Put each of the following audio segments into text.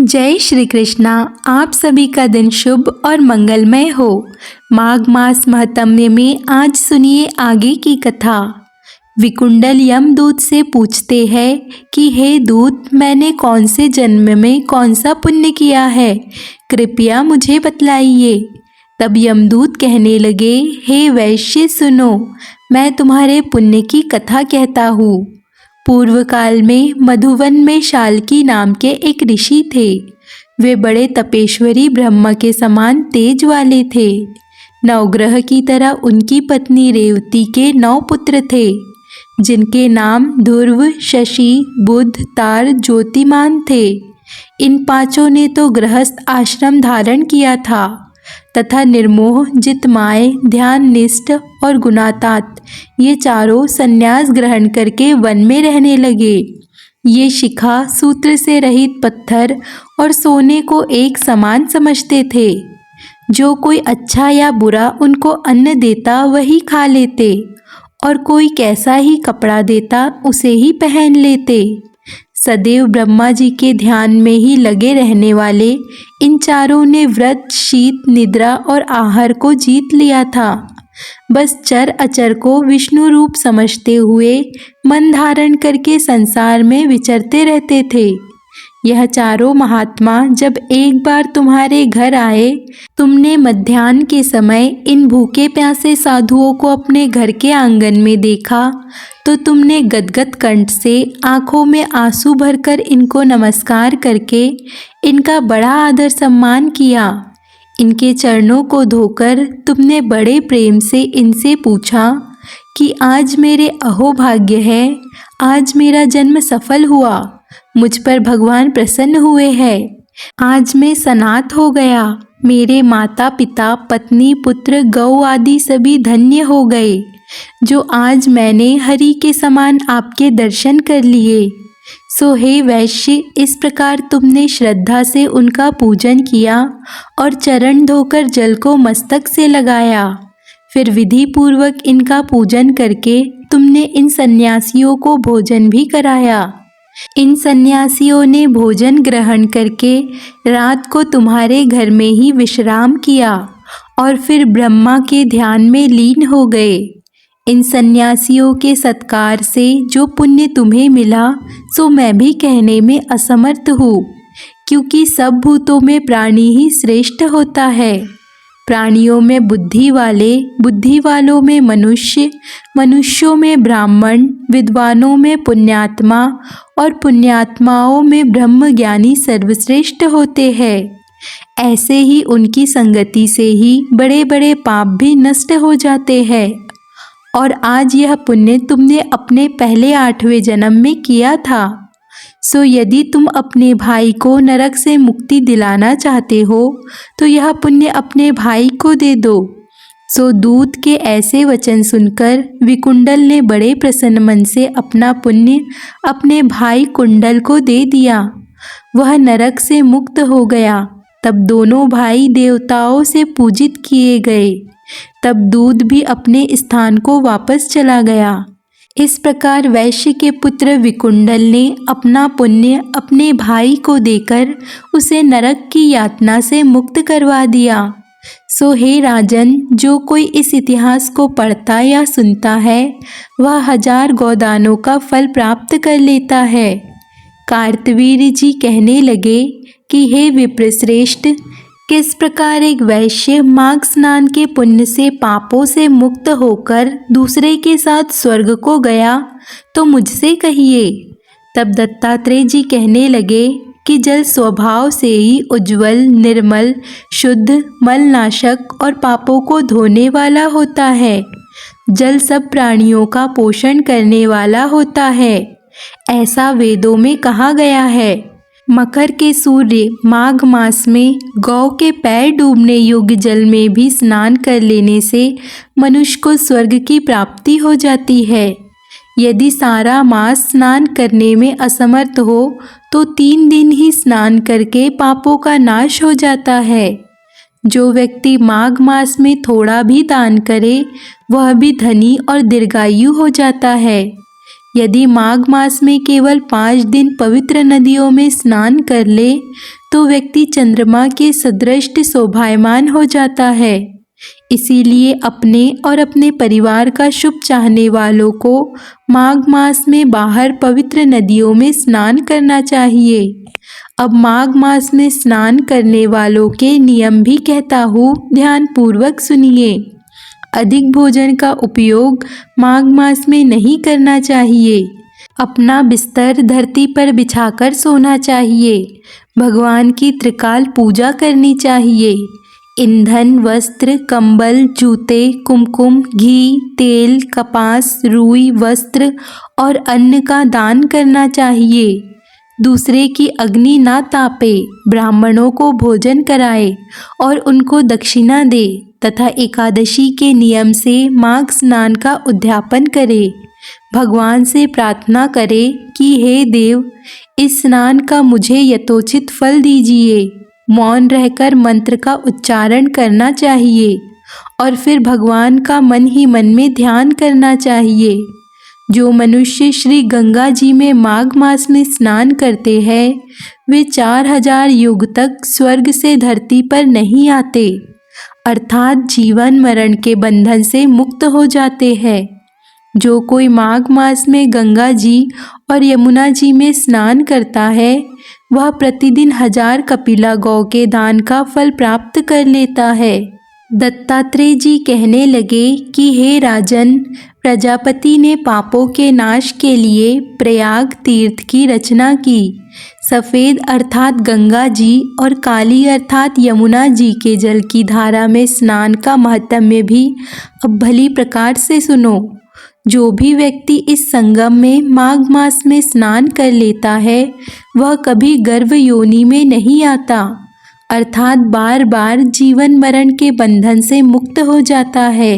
जय श्री कृष्णा। आप सभी का दिन शुभ और मंगलमय हो। माघ मास महात्म्य में आज सुनिए आगे की कथा। विकुंडल यमदूत से पूछते हैं कि हे दूत, मैंने कौन से जन्म में कौन सा पुण्य किया है, कृपया मुझे बतलाइए। तब यमदूत कहने लगे, हे वैश्य सुनो, मैं तुम्हारे पुण्य की कथा कहता हूँ। पूर्व काल में मधुवन में शाल्की नाम के एक ऋषि थे। वे बड़े तपेश्वरी ब्रह्मा के समान तेज वाले थे। नवग्रह की तरह उनकी पत्नी रेवती के 9 पुत्र थे, जिनके नाम ध्रुव, शशि, बुध, तार, ज्योतिमान थे। इन 5 ने तो गृहस्थ आश्रम धारण किया था तथा निर्मोह, जितमाय, ध्यान निष्ठ और गुणातात ये 4 संन्यास ग्रहण करके वन में रहने लगे। ये शिखा, सूत्र से रहित पत्थर और सोने को एक समान समझते थे। जो कोई अच्छा या बुरा उनको अन्न देता वही खा लेते और कोई कैसा ही कपड़ा देता उसे ही पहन लेते। सदैव ब्रह्मा जी के ध्यान में ही लगे रहने वाले इन 4 ने व्रत, शीत, निद्रा और आहार को जीत लिया था। बस चर अचर को विष्णु रूप समझते हुए मन धारण करके संसार में विचरते रहते थे। यह 4 महात्मा जब एक बार तुम्हारे घर आए, तुमने मध्याह्न के समय इन भूखे प्यासे साधुओं को अपने घर के आंगन में देखा तो तुमने गदगद कंठ से आंखों में आंसू भरकर इनको नमस्कार करके इनका बड़ा आदर सम्मान किया। इनके चरणों को धोकर तुमने बड़े प्रेम से इनसे पूछा कि आज मेरे अहोभाग्य है, आज मेरा जन्म सफल हुआ, मुझ पर भगवान प्रसन्न हुए हैं, आज मैं सनाथ हो गया, मेरे माता पिता, पत्नी, पुत्र, गौ आदि सभी धन्य हो गए, जो आज मैंने हरि के समान आपके दर्शन कर लिए। सो हे वैश्य, इस प्रकार तुमने श्रद्धा से उनका पूजन किया और चरण धोकर जल को मस्तक से लगाया। फिर विधि पूर्वक इनका पूजन करके तुमने इन सन्यासियों को भोजन भी कराया। इन सन्यासियों ने भोजन ग्रहण करके रात को तुम्हारे घर में ही विश्राम किया और फिर ब्रह्मा के ध्यान में लीन हो गए। इन सन्यासियों के सत्कार से जो पुण्य तुम्हें मिला सो मैं भी कहने में असमर्थ हूँ, क्योंकि सब भूतों में प्राणी ही श्रेष्ठ होता है। प्राणियों में बुद्धि वाले, बुद्धि वालों में मनुष्य, मनुष्यों में ब्राह्मण, विद्वानों में पुण्यात्मा और पुण्यात्माओं में ब्रह्मज्ञानी सर्वश्रेष्ठ होते हैं। ऐसे ही उनकी संगति से ही बड़े बड़े पाप भी नष्ट हो जाते हैं। और आज यह पुण्य तुमने अपने पहले 8वें जन्म में किया था। सो यदि तुम अपने भाई को नरक से मुक्ति दिलाना चाहते हो तो यह पुण्य अपने भाई को दे दो। सो दूत के ऐसे वचन सुनकर विकुंडल ने बड़े प्रसन्न मन से अपना पुण्य अपने भाई कुंडल को दे दिया। वह नरक से मुक्त हो गया। तब दोनों भाई देवताओं से पूजित किए गए। तब दूत भी अपने स्थान को वापस चला गया। इस प्रकार वैश्य के पुत्र विकुंडल ने अपना पुण्य अपने भाई को देकर उसे नरक की यातना से मुक्त करवा दिया। सो हे राजन, जो कोई इस इतिहास को पढ़ता या सुनता है वह 1000 गोदानों का फल प्राप्त कर लेता है। कार्तवीर्य जी कहने लगे कि हे विप्रश्रेष्ठ, किस प्रकार एक वैश्य माघ स्नान के पुण्य से पापों से मुक्त होकर दूसरे के साथ स्वर्ग को गया, तो मुझसे कहिए। तब दत्तात्रेय जी कहने लगे कि जल स्वभाव से ही उज्ज्वल, निर्मल, शुद्ध, मलनाशक और पापों को धोने वाला होता है। जल सब प्राणियों का पोषण करने वाला होता है, ऐसा वेदों में कहा गया है। मकर के सूर्य माघ मास में गौ के पैर डूबने योग्य जल में भी स्नान कर लेने से मनुष्य को स्वर्ग की प्राप्ति हो जाती है। यदि सारा मास स्नान करने में असमर्थ हो तो 3 दिन ही स्नान करके पापों का नाश हो जाता है। जो व्यक्ति माघ मास में थोड़ा भी दान करे वह भी धनी और दीर्घायु हो जाता है। यदि माघ मास में केवल 5 दिन पवित्र नदियों में स्नान कर ले तो व्यक्ति चंद्रमा के सदृश शोभायमान हो जाता है। इसीलिए अपने और अपने परिवार का शुभ चाहने वालों को माघ मास में बाहर पवित्र नदियों में स्नान करना चाहिए। अब माघ मास में स्नान करने वालों के नियम भी कहता हूँ, ध्यान पूर्वक सुनिए। अधिक भोजन का उपयोग माघ मास में नहीं करना चाहिए। अपना बिस्तर धरती पर बिछाकर सोना चाहिए। भगवान की त्रिकाल पूजा करनी चाहिए। ईंधन, वस्त्र, कंबल, जूते, कुमकुम, घी, तेल, कपास, रुई, वस्त्र और अन्न का दान करना चाहिए। दूसरे की अग्नि ना तापे, ब्राह्मणों को भोजन कराए और उनको दक्षिणा दे तथा एकादशी के नियम से माघ स्नान का उद्यापन करे। भगवान से प्रार्थना करे कि हे देव, इस स्नान का मुझे यथोचित फल दीजिए। मौन रहकर मंत्र का उच्चारण करना चाहिए और फिर भगवान का मन ही मन में ध्यान करना चाहिए। जो मनुष्य श्री गंगा जी में माघ मास में स्नान करते हैं वे 4000 युग तक स्वर्ग से धरती पर नहीं आते, अर्थात जीवन मरण के बंधन से मुक्त हो जाते हैं। जो कोई माघ मास में गंगा जी और यमुना जी में स्नान करता है वह प्रतिदिन 1000 कपिला गौ के दान का फल प्राप्त कर लेता है। दत्तात्रेय जी कहने लगे कि हे राजन, प्रजापति ने पापों के नाश के लिए प्रयाग तीर्थ की रचना की। सफ़ेद अर्थात गंगा जी और काली अर्थात यमुना जी के जल की धारा में स्नान का महत्म्य भी अब भली प्रकार से सुनो। जो भी व्यक्ति इस संगम में माघ मास में स्नान कर लेता है वह कभी गर्भ योनि में नहीं आता, अर्थात बार बार जीवन मरण के बंधन से मुक्त हो जाता है।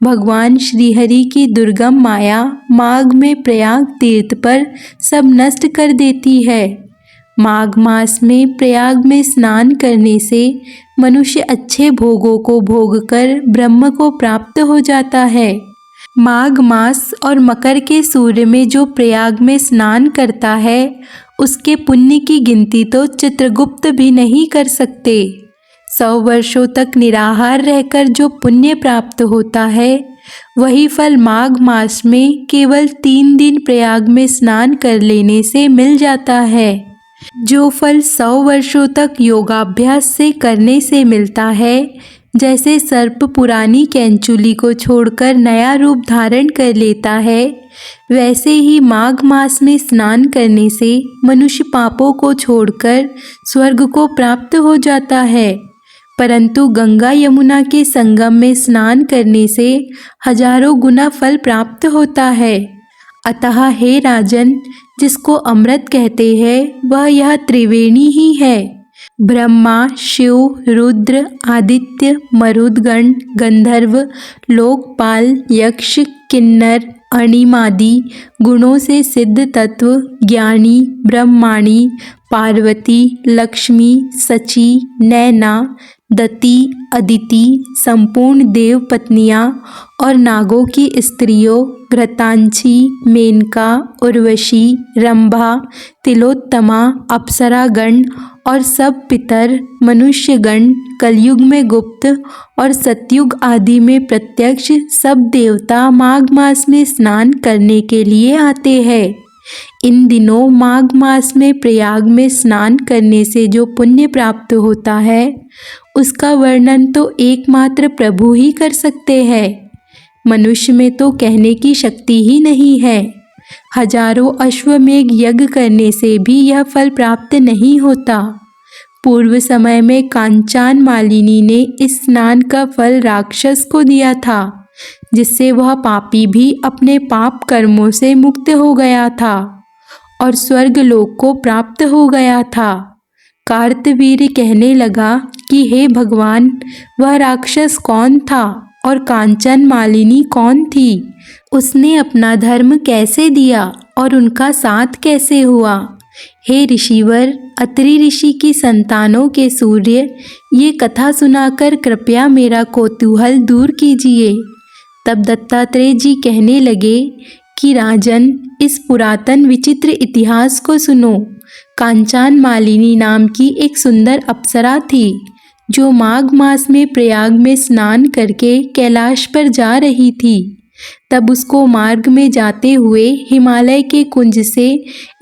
भगवान श्रीहरि की दुर्गम माया माघ में प्रयाग तीर्थ पर सब नष्ट कर देती है। माघ मास में प्रयाग में स्नान करने से मनुष्य अच्छे भोगों को भोगकर ब्रह्म को प्राप्त हो जाता है। माघ मास और मकर के सूर्य में जो प्रयाग में स्नान करता है उसके पुण्य की गिनती तो चित्रगुप्त भी नहीं कर सकते। 100 वर्षों तक निराहार रहकर जो पुण्य प्राप्त होता है वही फल माघ मास में केवल 3 दिन प्रयाग में स्नान कर लेने से मिल जाता है। जो फल 100 वर्षों तक योगाभ्यास से करने से मिलता है, जैसे सर्प पुरानी कैंचुली को छोड़कर नया रूप धारण कर लेता है, वैसे ही माघ मास में स्नान करने से मनुष्य पापों को छोड़कर स्वर्ग को प्राप्त हो जाता है। परंतु गंगा यमुना के संगम में स्नान करने से हजारों गुना फल प्राप्त होता है। अतः हे राजन, जिसको अमृत कहते हैं वह यह त्रिवेणी ही है। ब्रह्मा, शिव, रुद्र, आदित्य, मरुदगण, गंधर्व, लोकपाल, यक्ष, किन्नर, अणिमादि गुणों से सिद्ध तत्व, ज्ञानी, ब्रह्माणी, पार्वती, लक्ष्मी, सची, नैना, दति, अदिति, संपूर्ण देव पत्नियां और नागों की स्त्रियों, घृतांची, मेनका, उर्वशी, रंभा, तिलोत्तमा, अप्सरागण और सब पितर, मनुष्यगण, कलयुग में गुप्त और सतयुग आदि में प्रत्यक्ष सब देवता माघ मास में स्नान करने के लिए आते हैं। इन दिनों माघ मास में प्रयाग में स्नान करने से जो पुण्य प्राप्त होता है उसका वर्णन तो एकमात्र प्रभु ही कर सकते हैं। मनुष्य में तो कहने की शक्ति ही नहीं है। हजारों अश्वमेघ यज्ञ करने से भी यह फल प्राप्त नहीं होता। पूर्व समय में कांचान मालिनी ने इस स्नान का फल राक्षस को दिया था, जिससे वह पापी भी अपने पाप कर्मों से मुक्त हो गया था और स्वर्ग लोक को प्राप्त हो गया था। कार्तवीर्य कहने लगा कि हे भगवान, वह राक्षस कौन था और कांचन मालिनी कौन थी? उसने अपना धर्म कैसे दिया और उनका साथ कैसे हुआ? हे ऋषिवर, अत्रि ऋषि की संतानों के सूर्य, ये कथा सुनाकर कृपया मेरा कौतूहल दूर कीजिए। तब दत्तात्रेय जी कहने लगे कि राजन, इस पुरातन विचित्र इतिहास को सुनो। कांचान मालिनी नाम की एक सुंदर अप्सरा थी जो माघ मास में प्रयाग में स्नान करके कैलाश पर जा रही थी। तब उसको मार्ग में जाते हुए हिमालय के कुंज से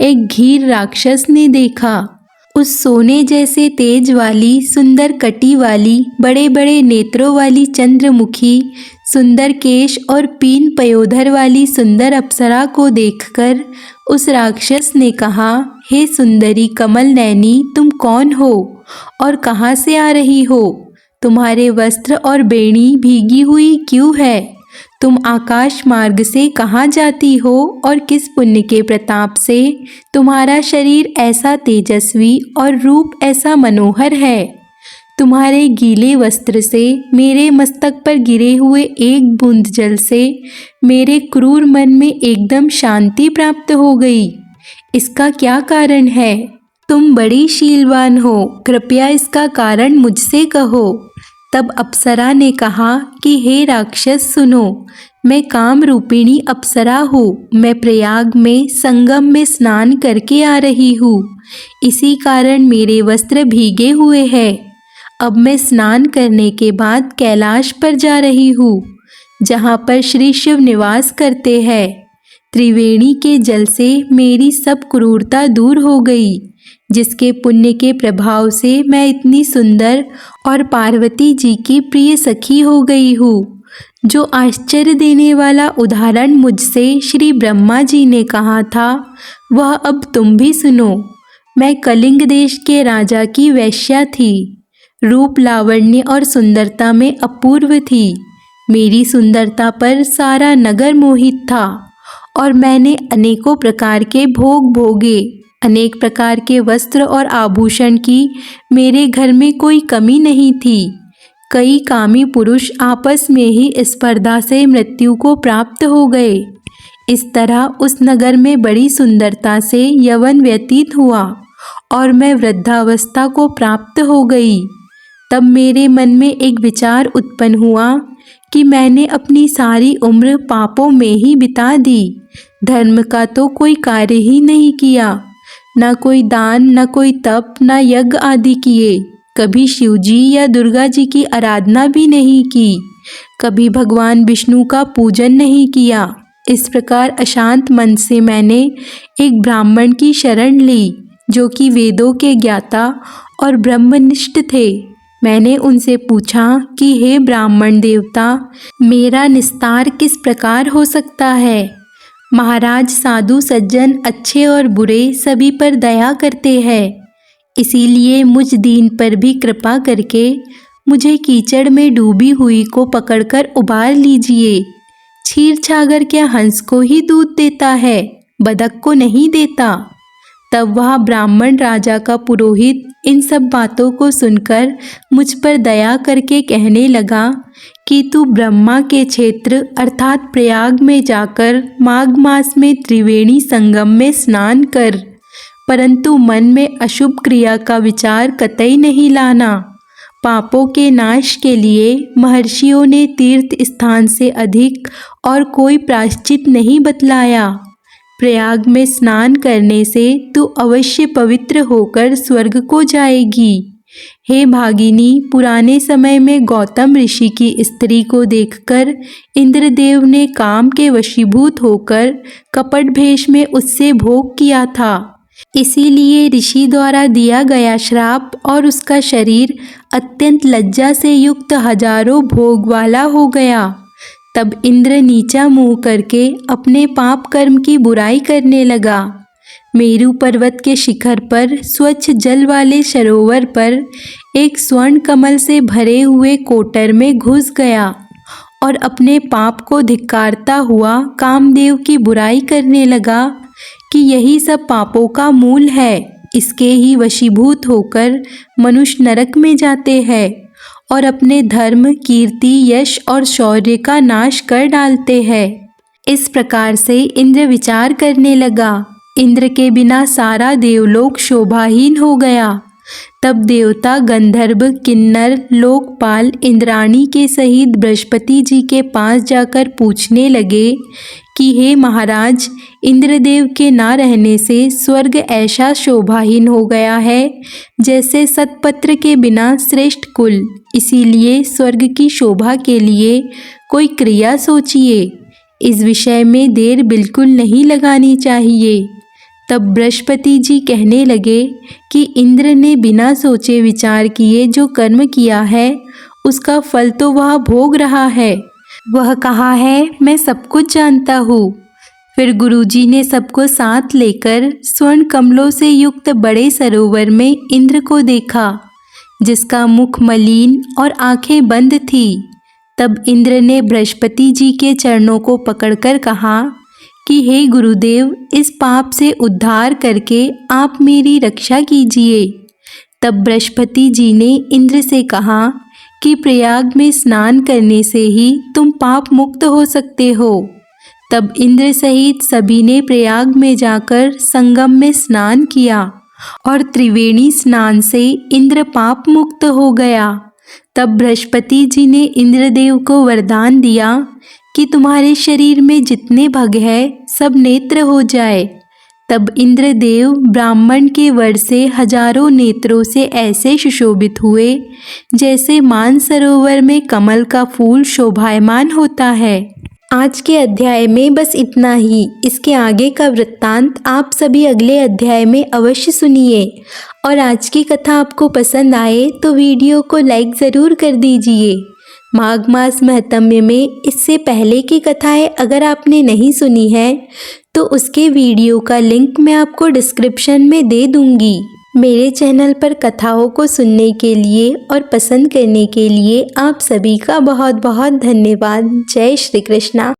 एक घीर राक्षस ने देखा। उस सोने जैसे तेज वाली, सुंदर कटी वाली, बड़े बड़े नेत्रों वाली, चंद्रमुखी, सुंदर केश और पीन पयोधर वाली सुंदर अप्सरा को देखकर उस राक्षस ने कहा, हे सुंदरी कमल नैनी, तुम कौन हो और कहाँ से आ रही हो? तुम्हारे वस्त्र और बेणी भीगी हुई क्यों है? तुम आकाश मार्ग से कहाँ जाती हो और किस पुण्य के प्रताप से तुम्हारा शरीर ऐसा तेजस्वी और रूप ऐसा मनोहर है? तुम्हारे गीले वस्त्र से मेरे मस्तक पर गिरे हुए एक बूंद जल से मेरे क्रूर मन में एकदम शांति प्राप्त हो गई। इसका क्या कारण है? तुम बड़ी शीलवान हो, कृपया इसका कारण मुझसे कहो। तब अप्सरा ने कहा कि हे राक्षस सुनो, मैं काम रूपिणी अप्सरा हूँ। मैं प्रयाग में संगम में स्नान करके आ रही हूँ, इसी कारण मेरे वस्त्र भीगे हुए हैं। अब मैं स्नान करने के बाद कैलाश पर जा रही हूँ, जहाँ पर श्री शिव निवास करते हैं। त्रिवेणी के जल से मेरी सब क्रूरता दूर हो गई, जिसके पुण्य के प्रभाव से मैं इतनी सुंदर और पार्वती जी की प्रिय सखी हो गई हूँ। जो आश्चर्य देने वाला उदाहरण मुझसे श्री ब्रह्मा जी ने कहा था, वह अब तुम भी सुनो। मैं कलिंग देश के राजा की वेश्या थी, रूप लावण्य और सुंदरता में अपूर्व थी। मेरी सुंदरता पर सारा नगर मोहित था और मैंने अनेकों प्रकार के भोग भोगे। अनेक प्रकार के वस्त्र और आभूषण की मेरे घर में कोई कमी नहीं थी। कई कामी पुरुष आपस में ही स्पर्धा से मृत्यु को प्राप्त हो गए। इस तरह उस नगर में बड़ी सुंदरता से यौवन व्यतीत हुआ और मैं वृद्धावस्था को प्राप्त हो गई। तब मेरे मन में एक विचार उत्पन्न हुआ कि मैंने अपनी सारी उम्र पापों में ही बिता दी। धर्म का तो कोई कार्य ही नहीं किया, न कोई दान, न कोई तप, न यज्ञ आदि किए। कभी शिवजी या दुर्गा जी की आराधना भी नहीं की, कभी भगवान विष्णु का पूजन नहीं किया। इस प्रकार अशांत मन से मैंने एक ब्राह्मण की शरण ली, जो कि वेदों के ज्ञाता और ब्रह्मनिष्ठ थे। मैंने उनसे पूछा कि हे ब्राह्मण देवता, मेरा निस्तार किस प्रकार हो सकता है? महाराज, साधु सज्जन अच्छे और बुरे सभी पर दया करते हैं, इसीलिए मुझ दीन पर भी कृपा करके मुझे कीचड़ में डूबी हुई को पकड़कर उबार लीजिए। क्षीर छागर क्या हंस को ही दूध देता है, बदक को नहीं देता? तब वह ब्राह्मण राजा का पुरोहित इन सब बातों को सुनकर मुझ पर दया करके कहने लगा कि तू ब्रह्मा के क्षेत्र अर्थात प्रयाग में जाकर माघ मास में त्रिवेणी संगम में स्नान कर, परंतु मन में अशुभ क्रिया का विचार कतई नहीं लाना। पापों के नाश के लिए महर्षियों ने तीर्थ स्थान से अधिक और कोई प्रायश्चित नहीं बतलाया। प्रयाग में स्नान करने से तू अवश्य पवित्र होकर स्वर्ग को जाएगी। हे भागिनी, पुराने समय में गौतम ऋषि की स्त्री को देखकर इंद्रदेव ने काम के वशीभूत होकर कपट भेष में उससे भोग किया था। इसीलिए ऋषि द्वारा दिया गया श्राप और उसका शरीर अत्यंत लज्जा से युक्त हजारों भोग वाला हो गया। तब इंद्र नीचा मुंह करके अपने पाप कर्म की बुराई करने लगा। मेरु पर्वत के शिखर पर स्वच्छ जल वाले सरोवर पर एक स्वर्ण कमल से भरे हुए कोटर में घुस गया और अपने पाप को धिक्कारता हुआ कामदेव की बुराई करने लगा कि यही सब पापों का मूल है। इसके ही वशीभूत होकर मनुष्य नरक में जाते हैं और अपने धर्म, कीर्ति, यश और शौर्य का नाश कर डालते हैं। इस प्रकार से इंद्र विचार करने लगा। इंद्र के बिना सारा देवलोक शोभाहीन हो गया। तब देवता, गंधर्व, किन्नर, लोकपाल इंद्राणी के सहित बृहस्पति जी के पास जाकर पूछने लगे कि हे महाराज, इंद्रदेव के ना रहने से स्वर्ग ऐसा शोभाहीन हो गया है जैसे सतपत्र के बिना श्रेष्ठ कुल। इसीलिए स्वर्ग की शोभा के लिए कोई क्रिया सोचिए। इस विषय में देर बिल्कुल नहीं लगानी चाहिए। तब बृहस्पति जी कहने लगे कि इंद्र ने बिना सोचे विचार किए जो कर्म किया है उसका फल तो वह भोग रहा है। वह कहा है, मैं सब कुछ जानता हूँ। फिर गुरुजी ने सबको साथ लेकर स्वर्ण कमलों से युक्त बड़े सरोवर में इंद्र को देखा, जिसका मुख मलिन और आंखें बंद थी। तब इंद्र ने बृहस्पति जी के चरणों को पकड़कर कहा कि हे गुरुदेव, इस पाप से उद्धार करके आप मेरी रक्षा कीजिए। तब बृहस्पति जी ने इंद्र से कहा कि प्रयाग में स्नान करने से ही तुम पाप मुक्त हो सकते हो। तब इंद्र सहित सभी ने प्रयाग में जाकर संगम में स्नान किया और त्रिवेणी स्नान से इंद्र पाप मुक्त हो गया। तब बृहस्पति जी ने इंद्रदेव को वरदान दिया कि तुम्हारे शरीर में जितने भग है सब नेत्र हो जाए। तब इंद्रदेव ब्राह्मण के वर से हजारों नेत्रों से ऐसे सुशोभित हुए जैसे मानसरोवर में कमल का फूल शोभायमान होता है। आज के अध्याय में बस इतना ही। इसके आगे का वृत्तांत आप सभी अगले अध्याय में अवश्य सुनिए। और आज की कथा आपको पसंद आए तो वीडियो को लाइक ज़रूर कर दीजिए। माघ मास महत्म्य में इससे पहले की कथाएं अगर आपने नहीं सुनी है तो उसके वीडियो का लिंक मैं आपको डिस्क्रिप्शन में दे दूंगी। मेरे चैनल पर कथाओं को सुनने के लिए और पसंद करने के लिए आप सभी का बहुत बहुत धन्यवाद। जय श्री कृष्णा।